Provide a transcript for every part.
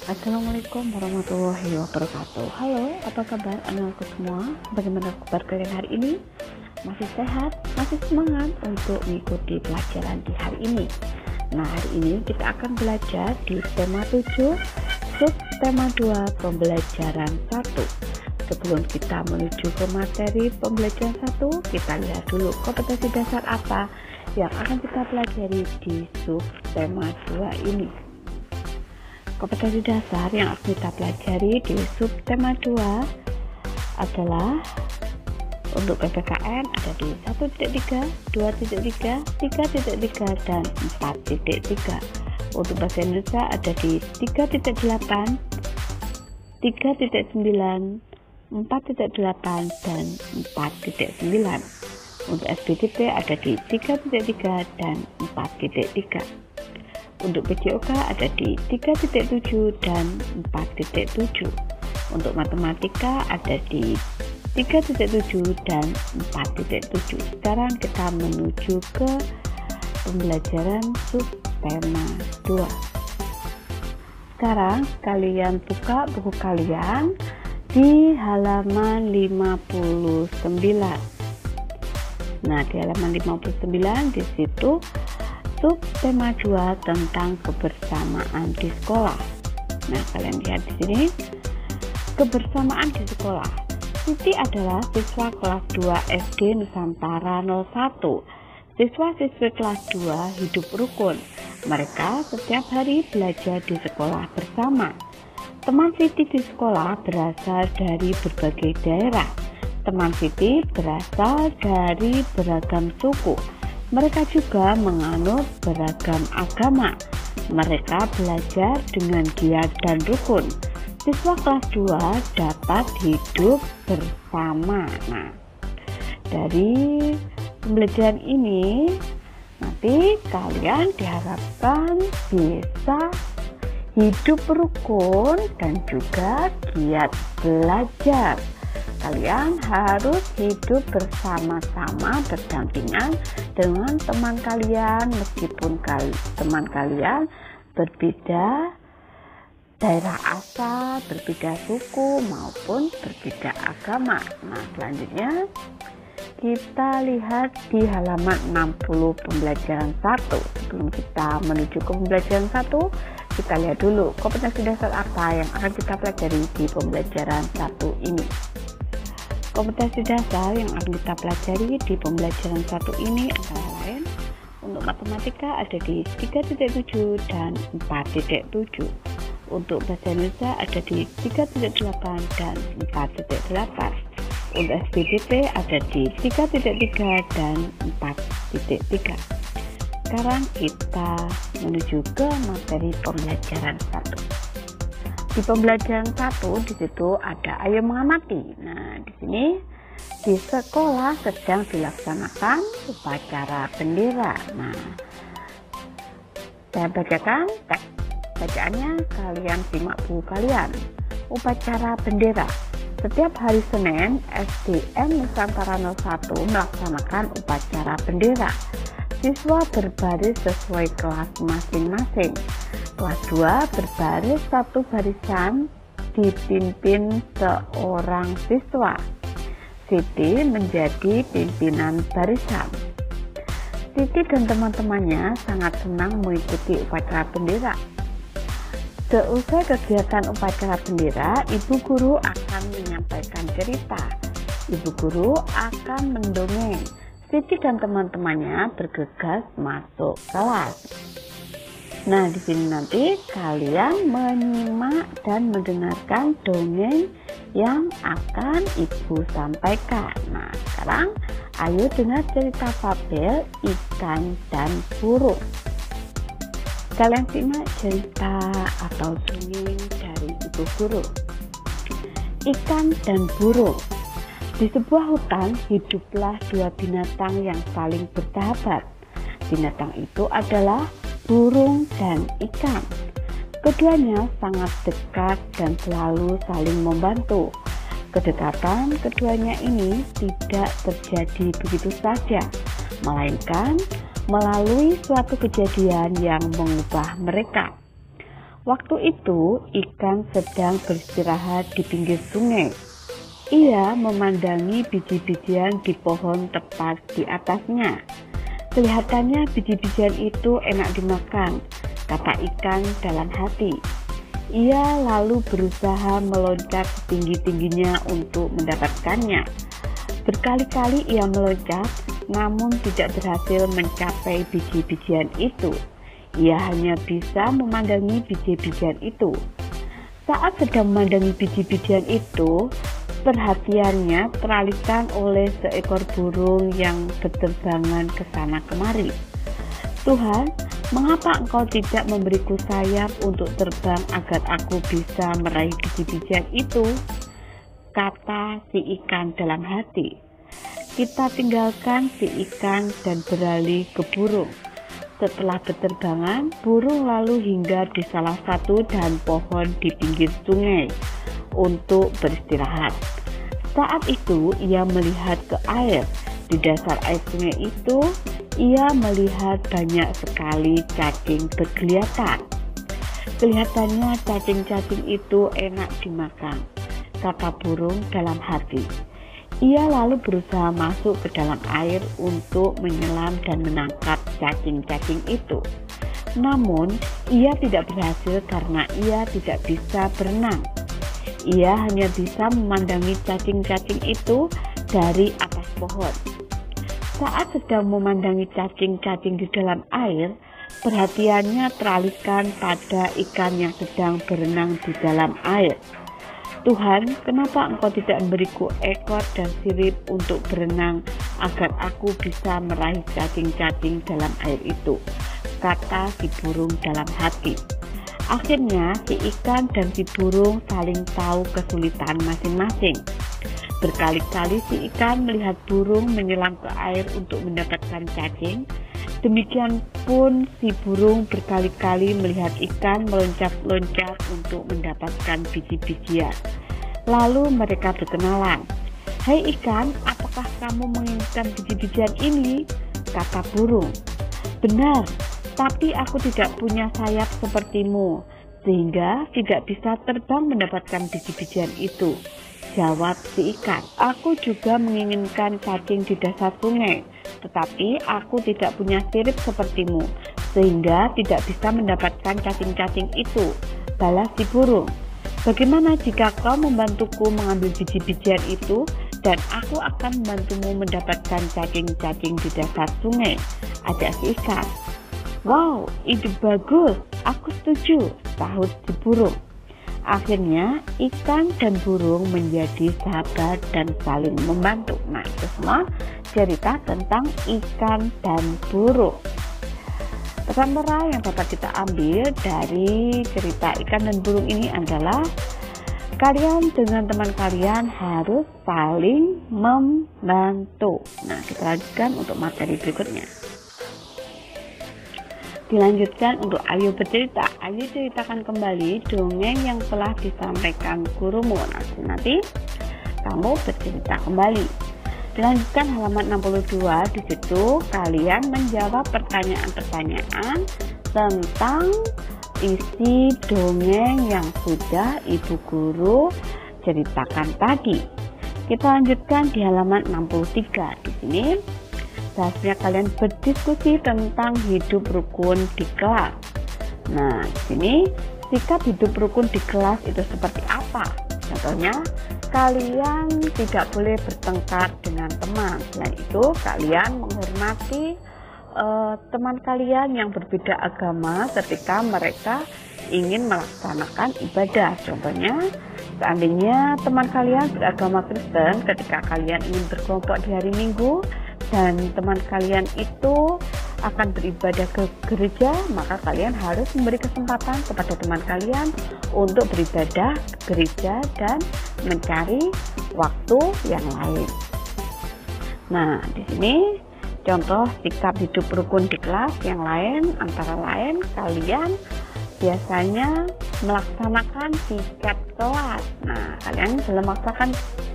Assalamualaikum warahmatullahi wabarakatuh. Halo, apa kabar anak-anakku semua? Bagaimana kabar kalian hari ini? Masih sehat? Masih semangat untuk mengikuti pelajaran di hari ini? Nah, hari ini kita akan belajar di tema 7, sub tema 2, pembelajaran 1. Sebelum kita menuju ke materi pembelajaran 1, kita lihat dulu kompetensi dasar apa yang akan kita pelajari di sub tema 2 ini. Kompetensi dasar yang akan kita pelajari di sub tema 2 adalah untuk PPKN ada di 1.3, 2.3, 3.3, dan 4.3. Untuk bahasa Indonesia ada di 3.8, 3.9, 4.8, dan 4.9. Untuk SBTP ada di 3.3 dan 4.3. Untuk PJOK ada di 3.7 dan 4.7. Untuk matematika ada di 3.7 dan 4.7. Sekarang kita menuju ke pembelajaran sub tema 2. Sekarang kalian buka buku kalian di halaman 59. Nah, di halaman 59 di situ sub tema 2 tentang kebersamaan di sekolah. Nah, kalian lihat di sini kebersamaan di sekolah. Siti adalah siswa kelas 2 SD Nusantara 01. Siswa-siswi kelas 2 hidup rukun. Mereka setiap hari belajar di sekolah bersama. Teman Siti di sekolah berasal dari berbagai daerah. Teman Siti berasal dari beragam suku. Mereka juga menganut beragam agama. Mereka belajar dengan giat dan rukun. Siswa kelas 2 dapat hidup bersama. Nah, dari pembelajaran ini nanti kalian diharapkan bisa hidup rukun dan juga giat belajar. Kalian harus hidup bersama-sama berdampingan dengan teman kalian meskipun teman kalian berbeda daerah asal, berbeda suku maupun berbeda agama. Nah, selanjutnya kita lihat di halaman 60 pembelajaran 1. Sebelum kita menuju ke pembelajaran 1, kita lihat dulu kompetensi dasar apa yang akan kita pelajari di pembelajaran 1 ini. Kompetensi dasar yang akan kita pelajari di pembelajaran 1 ini antara lain untuk matematika ada di 3.7 dan 4.7. Untuk bahasa Indonesia ada di 3.8 dan 4.8. Untuk SBTP ada di 3.3 dan 4.3. Sekarang kita menuju ke materi pembelajaran 1. Di pembelajaran 1 di situ ada ayo mengamati. Nah, di sini di sekolah sedang dilaksanakan upacara bendera. Nah, saya bacakan teks bacaannya, kalian simak buku kalian. Upacara bendera. Setiap hari Senin, SDN Nusantara 01 melaksanakan upacara bendera. Siswa berbaris sesuai kelas masing-masing. Kelas 2 berbaris satu barisan dipimpin seorang siswa. Siti menjadi pimpinan barisan. Siti dan teman-temannya sangat senang mengikuti upacara bendera. Seusai kegiatan upacara bendera, ibu guru akan menyampaikan cerita. Ibu guru akan mendongeng. Siti dan teman-temannya bergegas masuk kelas. Nah, di sini nanti kalian menyimak dan mendengarkan dongeng yang akan ibu sampaikan. Nah, sekarang ayo dengar cerita fabel ikan dan burung. Kalian simak cerita atau dongeng dari ibu guru. Ikan dan burung. Di sebuah hutan hiduplah dua binatang yang saling bersahabat. Binatang itu adalah burung dan ikan. Keduanya sangat dekat dan selalu saling membantu. Kedekatan keduanya ini tidak terjadi begitu saja, melainkan melalui suatu kejadian yang mengubah mereka. Waktu itu ikan sedang beristirahat di pinggir sungai. Ia memandangi biji-bijian di pohon tepat di atasnya. Kelihatannya biji-bijian itu enak dimakan, kata ikan dalam hati. Ia lalu berusaha meloncat setinggi-tingginya untuk mendapatkannya. Berkali-kali ia meloncat, namun tidak berhasil mencapai biji-bijian itu. Ia hanya bisa memandangi biji-bijian itu. Saat sedang memandangi biji-bijian itu, perhatiannya teralihkan oleh seekor burung yang berterbangan ke sana kemari. Tuhan, mengapa Engkau tidak memberiku sayap untuk terbang agar aku bisa meraih biji-bijian itu? Kata si ikan dalam hati. Kita tinggalkan si ikan dan beralih ke burung. Setelah berterbangan, burung lalu hinggap di salah satu dahan pohon di pinggir sungai untuk beristirahat. Saat itu ia melihat ke air. Di dasar air sungai itu, ia melihat banyak sekali cacing berkelihatan. Kelihatannya cacing-cacing itu enak dimakan, kata burung dalam hati. Ia lalu berusaha masuk ke dalam air untuk menyelam dan menangkap cacing-cacing itu. Namun, ia tidak berhasil karena ia tidak bisa berenang. Ia hanya bisa memandangi cacing-cacing itu dari atas pohon. Saat sedang memandangi cacing-cacing di dalam air, perhatiannya teralihkan pada ikan yang sedang berenang di dalam air. Tuhan, kenapa Engkau tidak memberiku ekor dan sirip untuk berenang agar aku bisa meraih cacing-cacing dalam air itu? Kata si burung dalam hati. Akhirnya si ikan dan si burung saling tahu kesulitan masing-masing. Berkali-kali si ikan melihat burung menyelam ke air untuk mendapatkan cacing. Demikian pun si burung berkali-kali melihat ikan meloncat-loncat untuk mendapatkan biji-bijian. Lalu mereka berkenalan. "Hai ikan, apakah kamu menginginkan biji-bijian ini?" kata burung. "Benar, tapi aku tidak punya sayap sepertimu, sehingga tidak bisa terbang mendapatkan biji-bijian itu," jawab si ikan. "Aku juga menginginkan cacing di dasar sungai, tetapi aku tidak punya sirip sepertimu, sehingga tidak bisa mendapatkan cacing-cacing itu," balas si burung. "Bagaimana jika kau membantuku mengambil biji-bijian itu, dan aku akan membantumu mendapatkan cacing-cacing di dasar sungai?" ajak si ikan. "Wow, ide bagus, aku setuju," sahut si burung. Akhirnya ikan dan burung menjadi sahabat dan saling membantu. Nah, itu semua cerita tentang ikan dan burung. Pesan moral yang dapat kita ambil dari cerita ikan dan burung ini adalah kalian dengan teman kalian harus saling membantu. Nah, kita lanjutkan untuk materi berikutnya. Dilanjutkan untuk Ayo Bercerita. Ayo ceritakan kembali dongeng yang telah disampaikan gurumu. Nanti kamu bercerita kembali. Dilanjutkan halaman 62. Di situ kalian menjawab pertanyaan-pertanyaan tentang isi dongeng yang sudah ibu guru ceritakan tadi. Kita lanjutkan di halaman 63. Di sini seharusnya kalian berdiskusi tentang hidup rukun di kelas. Nah, di sini sikap hidup rukun di kelas itu seperti apa? Contohnya, kalian tidak boleh bertengkar dengan teman. Selain itu, kalian menghormati teman kalian yang berbeda agama ketika mereka ingin melaksanakan ibadah. Contohnya, seandainya teman kalian beragama Kristen, ketika kalian ingin berkelompok di hari Minggu dan teman kalian itu akan beribadah ke gereja, maka kalian harus memberi kesempatan kepada teman kalian untuk beribadah ke gereja dan mencari waktu yang lain. Nah, di sini contoh sikap hidup rukun di kelas yang lain, antara lain kalian biasanya melaksanakan tiket kelas. Nah, kalian dalam melaksanakan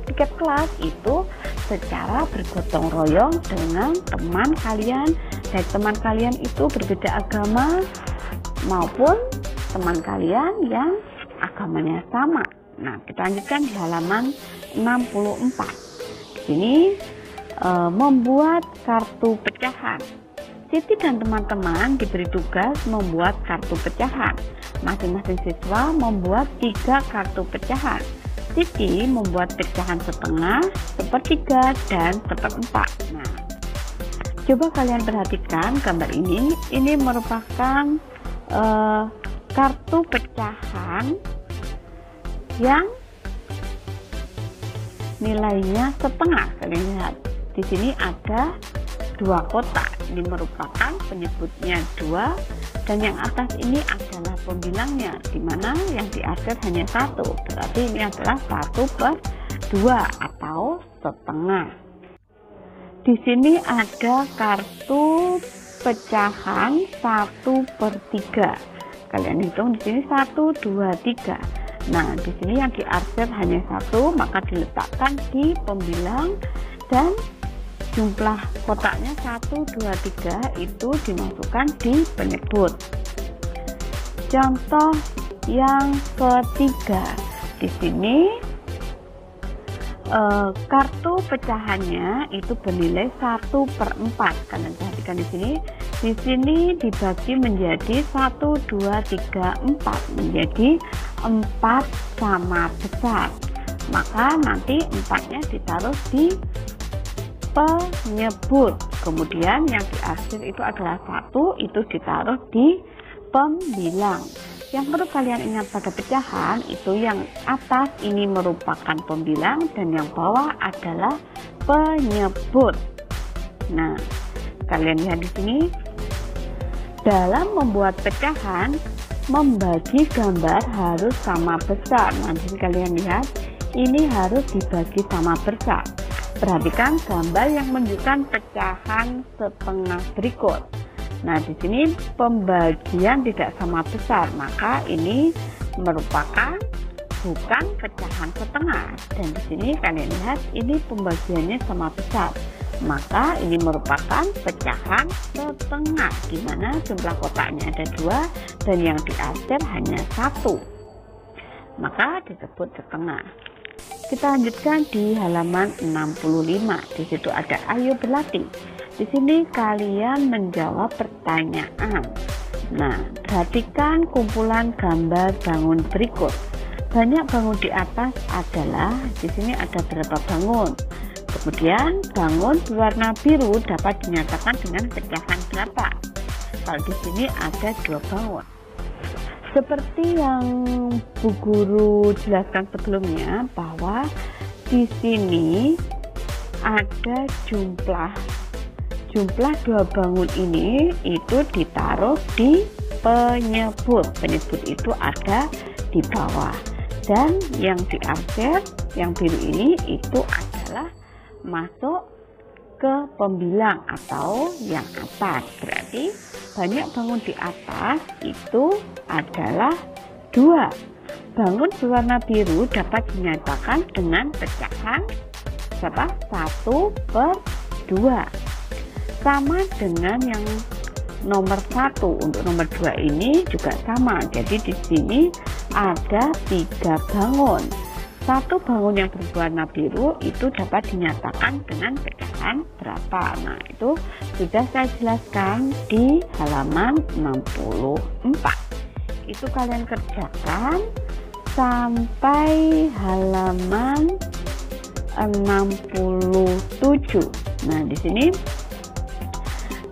tiket kelas itu secara bergotong royong dengan teman kalian, dan teman kalian itu berbeda agama maupun teman kalian yang agamanya sama. Nah, kita lanjutkan di halaman 64. Di sini membuat kartu pecahan. Siti dan teman-teman diberi tugas membuat kartu pecahan. Masing-masing siswa membuat 3 kartu pecahan. Siti membuat pecahan setengah, sepertiga, dan seperempat. Nah, coba kalian perhatikan gambar ini. Ini merupakan kartu pecahan yang nilainya setengah. Kalian lihat di sini ada 2 kotak. Ini merupakan penyebutnya 2, dan yang atas ini adalah pembilangnya, di mana yang di akhir hanya 1. Berarti ini adalah 1/2 atau setengah. Di sini ada kartu pecahan 1/3. Kalian hitung di sini 1, 2, 3. Nah, di sini yang di akhir hanya 1, maka diletakkan di pembilang dan jumlah kotaknya 1, 2, 3 itu dimasukkan di penyebut. Contoh yang ketiga, di sini kartu pecahannya itu bernilai 1/4. Kalian perhatikan di sini. Di sini dibagi menjadi 1, 2, 3, 4, menjadi 4 sama besar. Maka nanti 4-nya ditaruh di penyebut. Kemudian yang di akhir itu adalah 1, itu ditaruh di pembilang. Yang perlu kalian ingat pada pecahan itu yang atas ini merupakan pembilang dan yang bawah adalah penyebut. Nah, kalian lihat di sini. Dalam membuat pecahan, membagi gambar harus sama besar. Nanti kalian lihat, ini harus dibagi sama besar. Perhatikan gambar yang menunjukkan pecahan setengah berikut. Nah, di sini pembagian tidak sama besar, maka ini merupakan bukan pecahan setengah. Dan di sini kalian lihat, ini pembagiannya sama besar. Maka ini merupakan pecahan setengah, di mana jumlah kotaknya ada 2 dan yang di akhir hanya 1. Maka disebut setengah. Kita lanjutkan di halaman 65. Di situ ada ayo berlatih. Di sini kalian menjawab pertanyaan. Nah, perhatikan kumpulan gambar bangun berikut. Banyak bangun di atas adalah, di sini ada berapa bangun? Kemudian bangun berwarna biru dapat dinyatakan dengan pecahan berapa? Kalau di sini ada 2 bangun. Seperti yang Bu Guru jelaskan sebelumnya, bahwa di sini ada jumlah 2 bangun ini itu ditaruh di penyebut. Penyebut itu ada di bawah. Dan yang di akhir, yang biru ini itu adalah masuk ke pembilang atau yang atas. Berarti banyak bangun di atas itu adalah 2. Bangun berwarna biru dapat dinyatakan dengan pecahan berapa? 1/2. Sama dengan yang nomor 1. Untuk nomor 2 ini juga sama. Jadi di sini ada 3 bangun. 1 bangun yang berwarna biru itu dapat dinyatakan dengan pecahan berapa. Nah, itu sudah saya jelaskan di halaman 64. Itu kalian kerjakan sampai halaman 67. Nah, di sini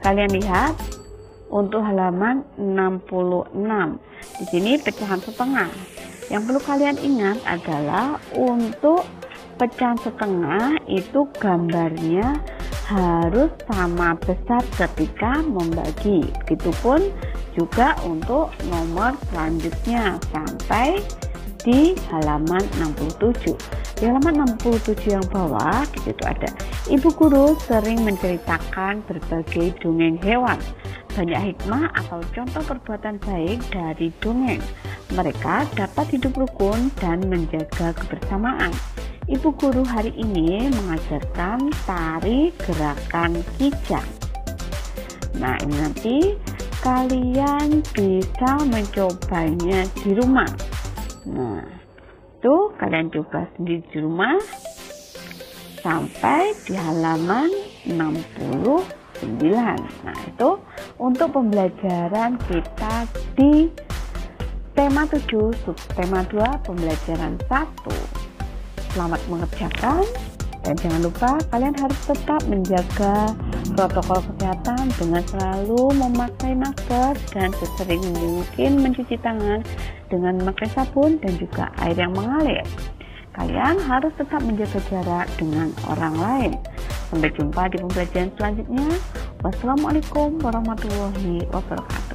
kalian lihat untuk halaman 66. Di sini pecahan setengah. Yang perlu kalian ingat adalah untuk pecahan setengah itu gambarnya harus sama besar ketika membagi. Begitupun juga untuk nomor selanjutnya sampai di halaman 67. Di halaman 67 yang bawah, di situ ada Ibu Guru sering menceritakan berbagai dongeng hewan. Banyak hikmah atau contoh perbuatan baik dari dongeng. Mereka dapat hidup rukun dan menjaga kebersamaan. Ibu Guru hari ini mengajarkan tari gerakan kijang. Nah, ini nanti kalian bisa mencobanya di rumah. Nah, tuh kalian coba sendiri di rumah sampai di halaman 69. Nah, itu untuk pembelajaran kita di tema 7, subtema 2, pembelajaran 1. Selamat mengerjakan, dan jangan lupa kalian harus tetap menjaga protokol kesehatan dengan selalu memakai masker dan sesering mungkin mencuci tangan dengan memakai sabun dan juga air yang mengalir. Kalian harus tetap menjaga jarak dengan orang lain. Sampai jumpa di pembelajaran selanjutnya. Wassalamualaikum warahmatullahi wabarakatuh.